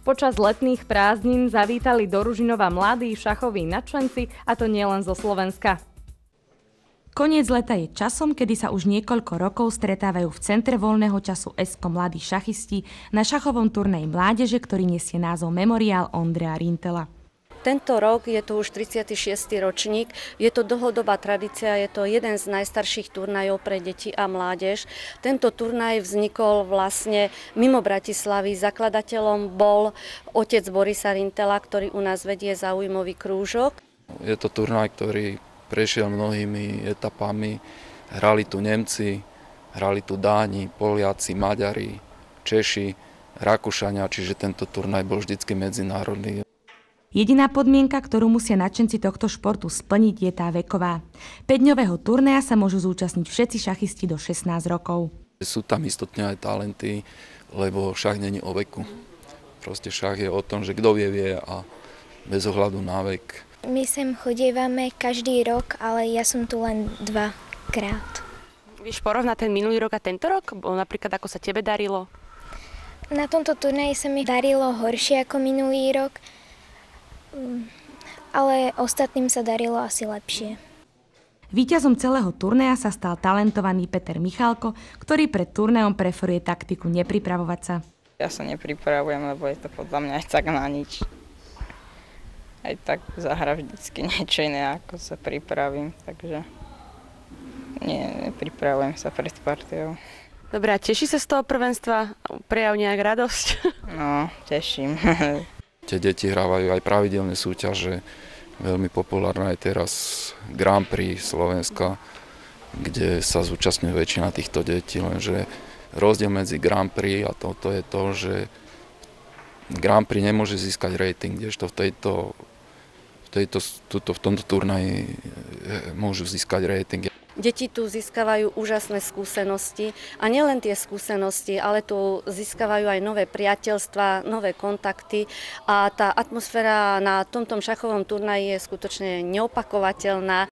Počas letných prázdnin zavítali do Ružinova mladí šachoví nadšenci, a to nielen zo Slovenska. Koniec leta je časom, kedy sa už niekoľko rokov stretávajú v Centre voľného času ESCO mladí šachisti na šachovom turnaji mládeže, ktorý nesie názov Memoriál Ondreja Rintela. Tento rok je to už 36. ročník, je to dlhodobá tradícia, je to jeden z najstarších turnajov pre deti a mládež. Tento turnaj vznikol vlastne mimo Bratislavy, zakladateľom bol otec Borisa Rintela, ktorý u nás vedie záujmový krúžok. Je to turnaj, ktorý prešiel mnohými etapami, hrali tu Nemci, hrali tu Dáni, Poliaci, Maďari, Češi, Rakúšania, čiže tento turnaj bol vždycky medzinárodný. Jediná podmienka, ktorú musia nadšenci tohto športu splniť, je tá veková. 5-dňového turnaja sa môžu zúčastniť všetci šachisti do 16 rokov. Sú tam istotne aj talenty, lebo šach není o veku. Proste šach je o tom, že kto vie a bez ohľadu na vek. My sem chodievame každý rok, ale ja som tu len 2-krát. Vieš porovnať ten minulý rok a tento rok? Napríklad ako sa tebe darilo? Na tomto turnaji sa mi darilo horšie ako minulý rok, ale ostatným sa darilo asi lepšie. Víťazom celého turnaja sa stal talentovaný Peter Michalko, ktorý pred turnajom preferuje taktiku nepripravovať sa. Ja sa nepripravujem, lebo je to podľa mňa aj tak na nič. Aj tak zahra vždycky niečo iné, ako sa pripravím, takže nepripravujem sa pred partiou. Dobre, a teší sa z toho prvenstva? Prejav nejak radosť? No, teším. Tie deti hrávajú aj pravidelné súťaže. Veľmi populárna je teraz Grand Prix Slovenska, kde sa zúčastňuje väčšina týchto detí, lenže rozdiel medzi Grand Prix a toto je to, že Grand Prix nemôže získať rating, kdežto v tomto turnaji môžu získať rating. Deti tu získavajú úžasné skúsenosti a nielen tie skúsenosti, ale tu získavajú aj nové priateľstvá, nové kontakty a tá atmosféra na tomto šachovom turnaji je skutočne neopakovateľná.